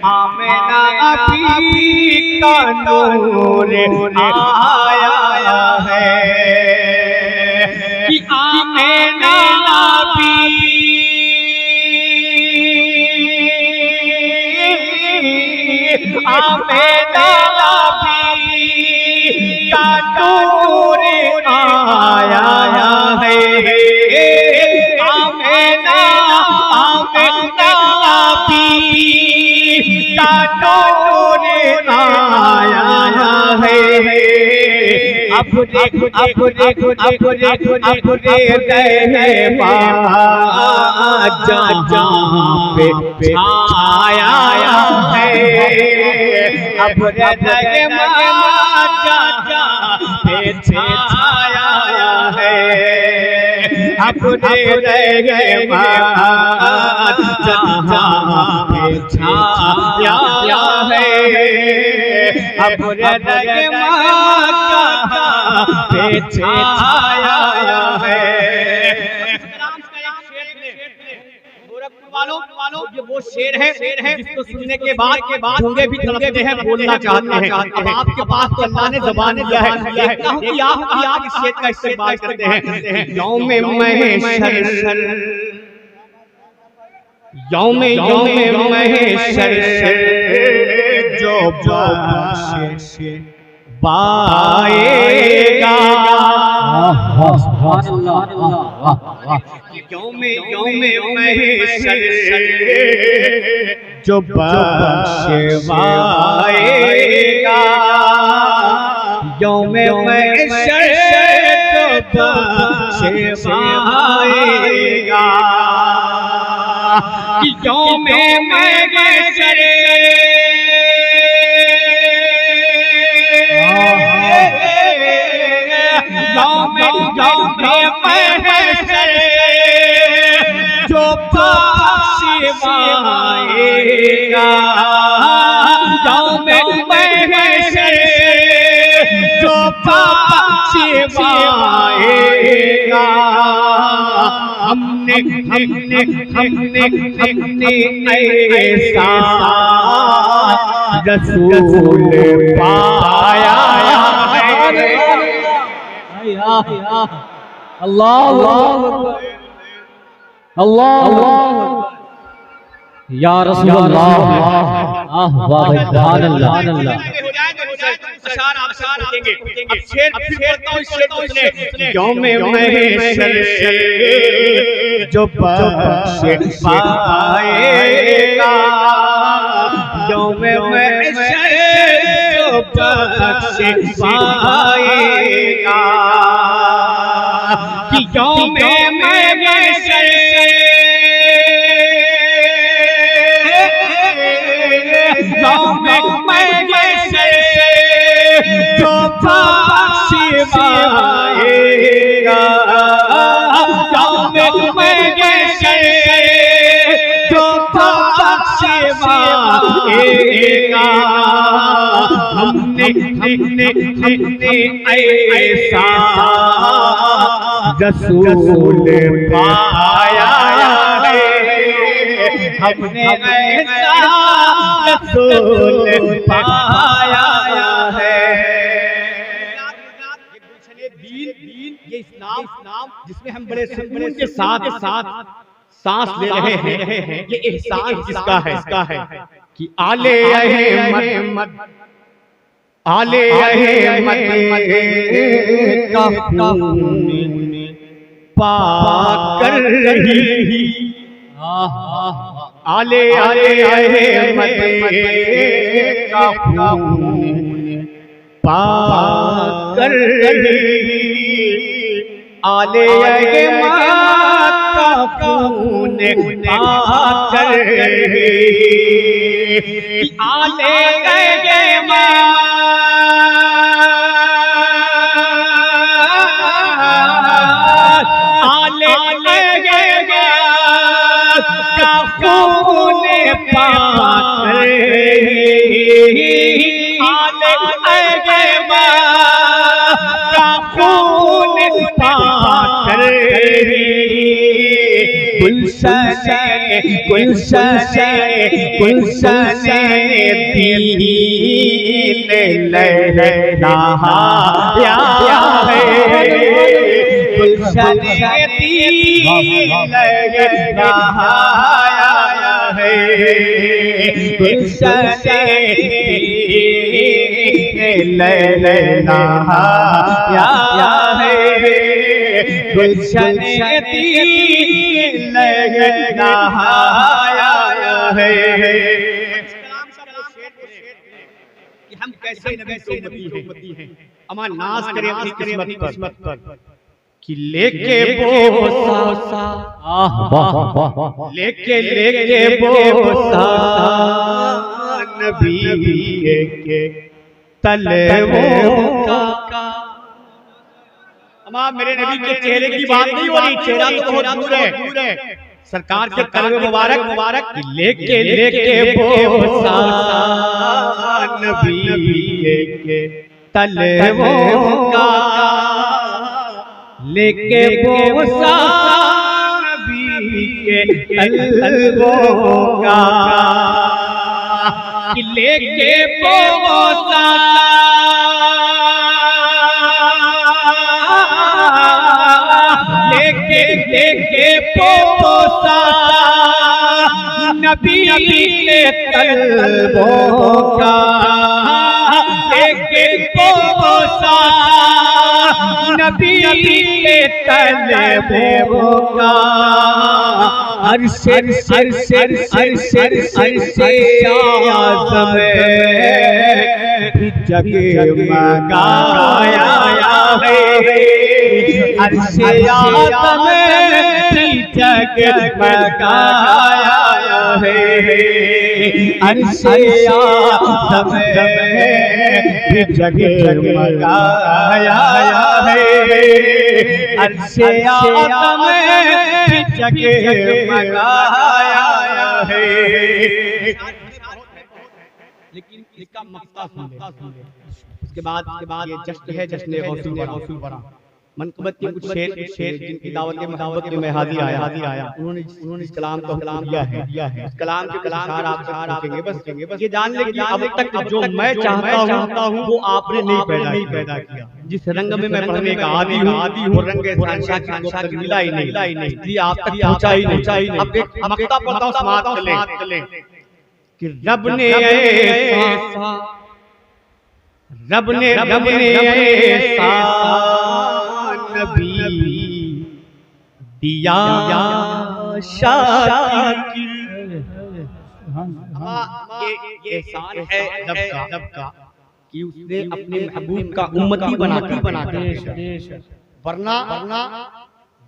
आमिना भी का नूर आया है कि आमिना भी आमिना भी का नूर आया है। आमिना भी का नूर आया है। अब देखो गए जहाँ पे छाया है। अब गए जहाँ पे छाया है। अपने रह गए जहाँ पे छाया है। अपने रह गए जहाँ पे छाया है। वालों ये वो शेर है जिसको सुनने के बाद गूंगे भी तड़पते हैं, बोलना चाहते हैं। अब आपके पास तो अल्लाह ने ज़बान दिया है, देखता हूं कि आप इस शेर का इस्तेमाल करते हैं। यौम महशर यौम महशर जो पाएगा यौम महशर जो बख्शवाएगा। यौम महशर जो बख्शवाएगा। यौम महशर जो बख्शवाएगा। यौम महशर जो बख्शवाएगा। हमने ऐसा रसूल पाया है। अल्लाह अल्लाह या रसूल अल्लाह। वाह सुभान अल्लाह। यौम महशर जो बख्शवाएगा। यौम महशर जो बख्शवाएगा। कि यौम महशर यौम महशर जो बख्शवाएगा। यौम महशर जो बख्शवाएगा। हमने ऐसा रसूल पाया है। हमने ऐसा रसूल पाया है। ये इस्लाम जिसमें हम बड़े सुकून के साथ सांस ले रहे हैं, ये एहसान किसका है कि आले अहमद का खून पाकर रही। आले अहमद का खून पाकर रही। आले अहमद का खून पाकर रही। आले खून पाकर खून पाकर गुलशन गुलशने गुलशने दीन लहराया है, गुलशने दीन लहराया है, गुलशने दीन लहराया है, गुलशने दीन लहराया है। कि हम कैसे नबी से उम्मती हैं, अमान नाज करें अपनी किस्मत पर कि लेके बोसा लेके बोसा नबी के तलवों का। अमान मेरे नबी के चेहरे की बात नहीं हो रही, चेहरा तो बहुत दूर है, सरकार के कलमे मुबारक मुबारक लेके बोसा नबी के तलवों का, लेके बोसा नबी के तलवों का, लेके बोसा लेके बोसा नबी के तलवों का, लेके बोसा नबी के तलवों का, अरशे आज़म जगमगाया है, अरशे आज़म जगमगाया है, अरशे आज़म जगमगाया है, अरशे आज़म जगमगाया है। लेकिन इसका मक्ता सुन ले, उसके बाद ये जश्न है, जश्न गौसुल बरा। मनकबत के कुछ शेर जिनकी दावत मोहब्बत में हाजिर आया, उन्होंने इस कलाम को दिया है। इस कलाम के कलाम आप देखेंगे, बस ये जान ले कि अब तक जो मैं चाहता हूँ वो आपने नहीं पैदा किया। जिस रंग में मैं पढ़ने का आदी हूँ, वो रंग मिला ही नहीं, इसलिए आप तक पहुंचा ही नहीं। अब एक मक्ता पढ़ता हूँ, समाप्त कर लें कि रब ने ऐसा नबी दिया शाकिर। ये एहसान है रब का कि उसने अपने महबूब का उम्मती बना कर, वरना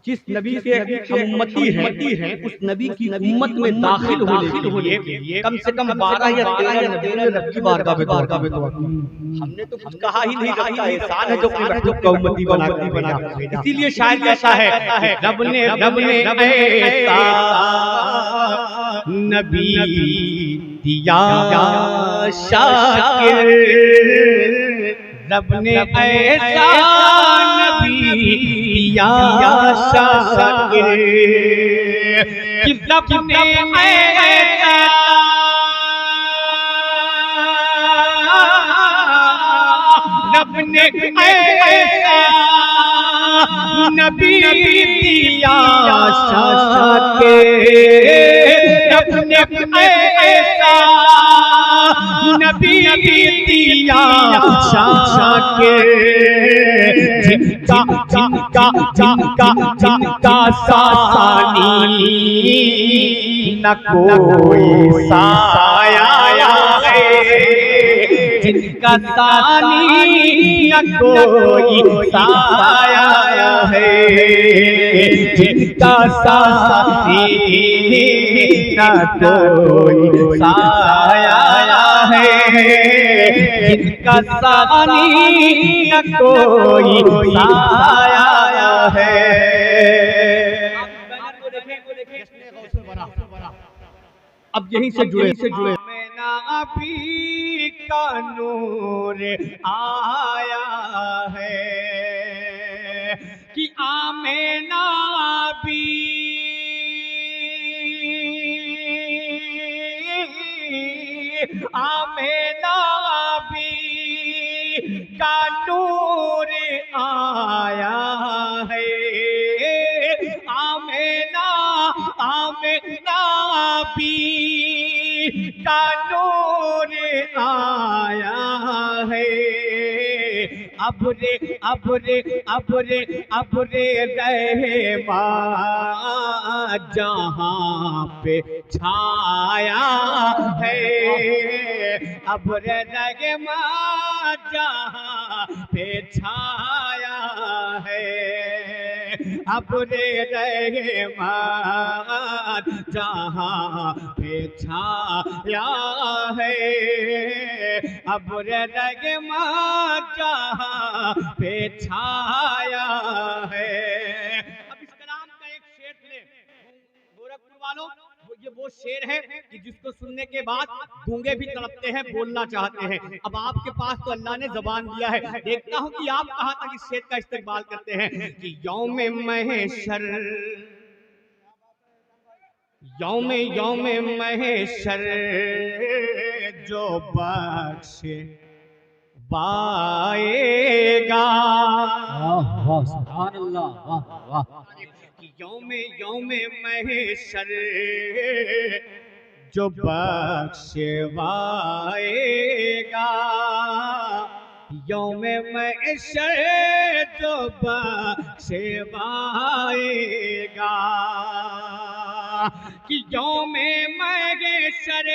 जिस नबी के हम उम्मती हैं, उस नबी की उम्मत में दाखिल होने के लिए कम से कम 12 या 13 नबी ने रब की बारगाह में दुआ की। हमने तो कुछ कहा ही नहीं, रब का एहसान है जो अपने महबूब का उम्मती बना कर भेजा। इसीलिए शायद ऐसा है, रब ने ऐसा नबी दिया शाकिर, रब ने ऐसा नबी दिया शाकिर, कि रब ने ऐसा नबी दिया शाकिर, रब ने ऐसा नबी दिया शाकिर, जिनका सानी न कोई साया है, जिनका सानी न कोई साया है, जिनका सानी न कोई साया है, जिनका सानी न कोई साया है। अब यहीं से जुड़े अभी का नूर आया है कि आमेना भी आमेना भी का नूर आया है। आमेना आमेना भी का नूर आया है। अबरे अबरे अबरे अबरे रहमा जहाँ पे छाया है। अबरे रहमा जहाँ पे छाया है। अबरे रहमा जहाँ पे छाया है। अबरे रहमा जहाँ पे छाया है। अब इस कलाम का एक शेर सुने गोरखपुर वालों। ये वो शेर है कि जिसको सुनने के बाद गूंगे भी तड़पते हैं, बोलना चाहते हैं। अब आपके पास तो अल्लाह ने जबान दिया है, देखता हूं कि आप कहां तक इस शेर का इस्तेमाल करते हैं कि यौमे महशर यौमे यौमे महशर जो बख्शे पाएगा। वाह सुभान अल्लाह, वाह वाह। यौमे यौमे महशर जो बख्शवाएगा। यौमे महशर जो बख्शवाएगा। कि यौमे महशर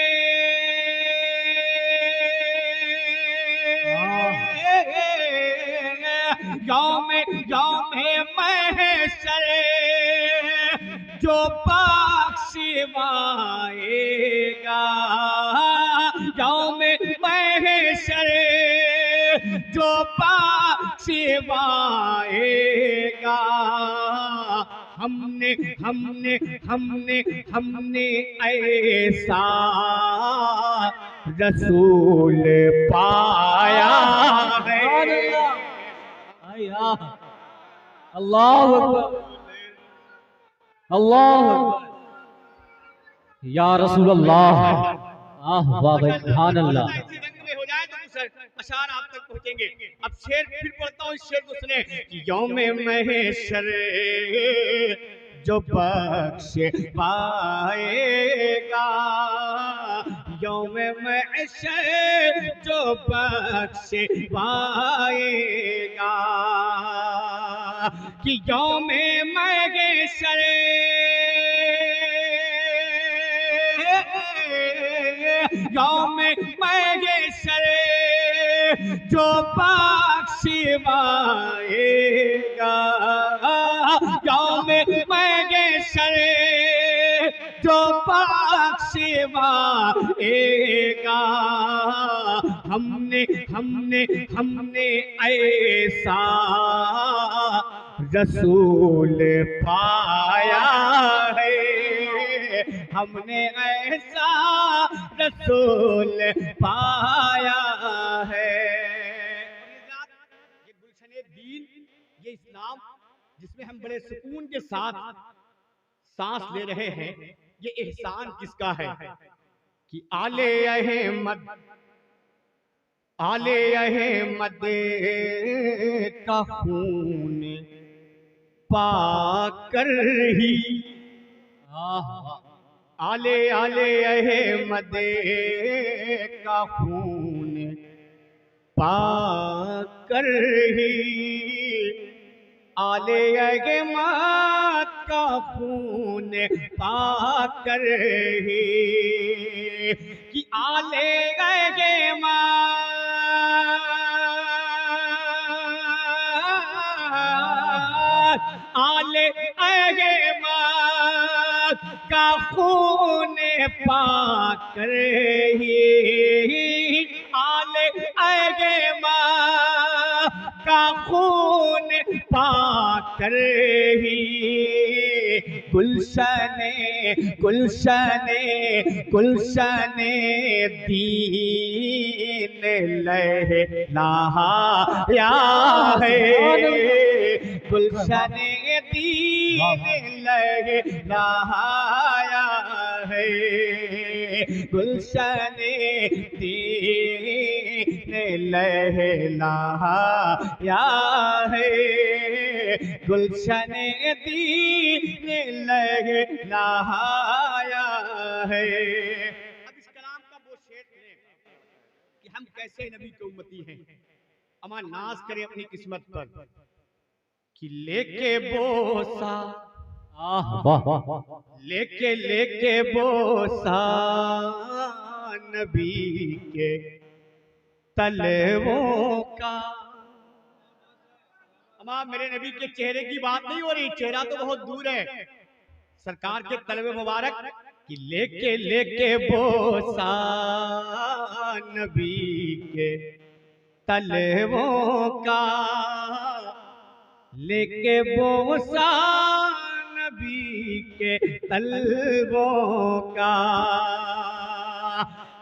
यौमे यौमे महशर जो बख्शवाएगा। यौमे महशर जो बख्शवाएगा। हमने हमने हमने हमने ऐसा रसूल पाया है। अल्लाह अल्लाह या रसूल अल्लाह। वाह सुभान अल्लाह। हो जाए तो अशार आप तक पहुंचेंगे। अब शेर फिर पढ़ता हूँ, इस शेर को सुने कि यौमे महशर जो बख्शे पाएगा। यौमे महशर जो बख्शे पाएगा। कि यौमे महशर यौमे महशर जो बख्शवाएगा। यौमे महशर जो बख्शवाएगा। हमने हमने हमने ऐसा रसूल पाया है। हमने ऐसा रसूल पाया है। ये गुलशने दीन, ये इस्लाम जिसमें हम बड़े सुकून के साथ सांस ले रहे हैं, ये एहसान किसका है कि आले अहमद का खून पाकर ही। आले अहमद का खून पाकर ही। आले अहमद का खून पाकर ही। कि आले अहमद का खून पाकर ही। आले अहमद का खून पाकर ही। गुलशने गुलशने गुलशने दीन लहलाया है। गुलशने दीन लहलाया है, गुलशने दीन लहलाया है, गुलशने दीन लहलाया है। अब इस कलाम का वो शेर सुने कि हम कैसे नबी के उम्मती हैं। अमा नाज करें अपनी किस्मत पर कि लेके बोसा, लेके लेके बोसा नबी के तलवों का। अमा मेरे नबी के चेहरे की बात नहीं हो रही, चेहरा तो बहुत दूर है, सरकार के तलवे मुबारक कि लेके लेके बोसा नबी के तलवों का, लेके बोसा नबी के तलवों का,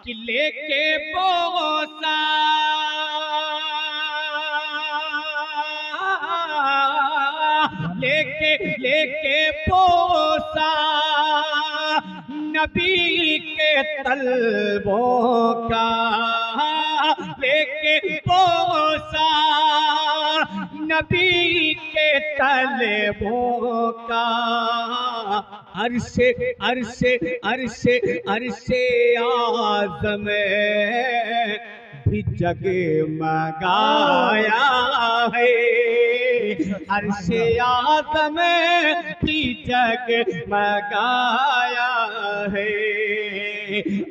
कि लेके बोसा लेके लेके बोसा नबी के तलवों का, लेके बोसा नबी के तलवों का, अरशे अरशे अरशे अरशे आज़म भी जगमगाया है, अरशे आज़म भी जगमगाया है,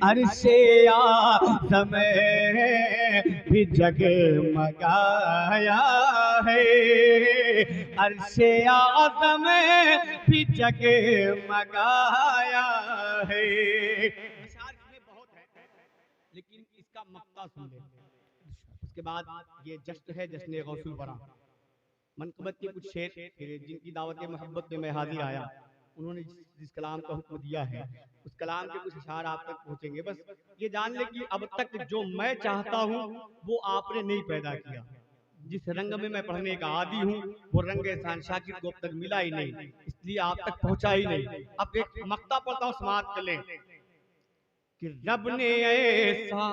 अरशे आज़म भी जगमगाया है, अरशे आज़म भी जगमगाया है। अशआर इसमें बहुत है, लेकिन इसका मक्ता सुन ले। उसके बाद ये जश्न है, जश्न गौसुल वरा। मनकबत के कुछ शेर जिनकी दावत मोहब्बत में मैं हाजिर आया, उन्होंने जिस कलाम का हुक्म दिया है, उस कलाम के कुछ अशआर आप तक पहुंचेंगे। बस ये जान ले कि अब तक जो मैं चाहता हूँ वो आपने नहीं पैदा किया। जिस रंग में मैं पढ़ने का आदी हूँ वो रंग एहसान शाकिर को अब तक मिला ही नहीं, इसलिए आप तक पहुंचा ही नहीं। अब एक मक्ता पढ़ता हूँ, समाप्त कर लें कि रब ने ऐसा,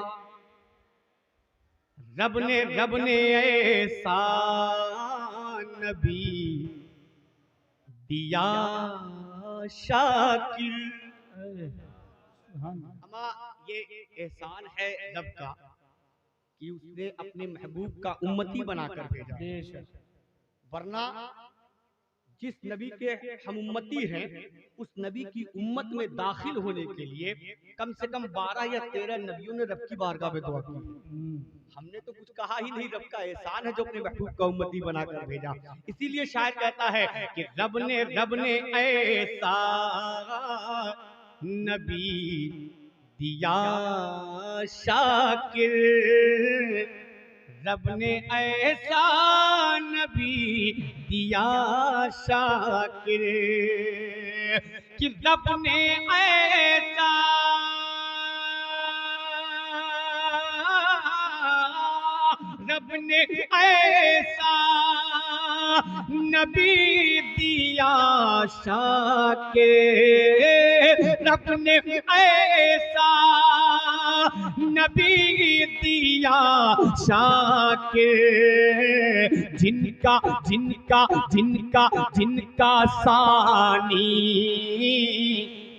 रब ने ऐसा नबी दिया शाकिर। अमा ये एहसान है रब का कि उसने अपने महबूब का उम्मती बनाकर भेजा, वरना जिस नबी के हम उम्मती हैं उस नबी की उम्मत में दाखिल होने के लिए कम से कम 12 या 13 नबियों ने रब की बारगाह में दुआ की। हमने तो कुछ कहा ही नहीं, रब का एहसान है जो अपने महबूब का उम्मती बनाकर भेजा। इसीलिए शायद कहता है कि रब ने ऐसा नबी दिया शाकिर, रब ने ऐसा नबी दिया शाकिर, कि रब ने ऐसा नबी दिया शाकिर, रब ने ऐसा नबी दिया शाकिर, जिनका जिनका जिनका जिनका सानी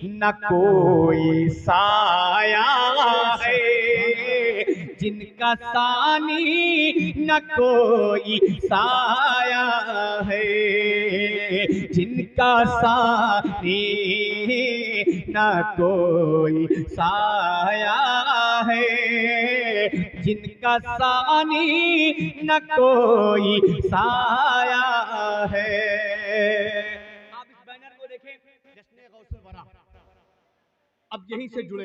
न कोई साया है, जिनका सानी न कोई साया है, जिनका सानी न कोई साया है, जिनका सानी न कोई साया है। आप इस बैनर को देखें, जश्न गौसुल वरा। अब यहीं से जुड़े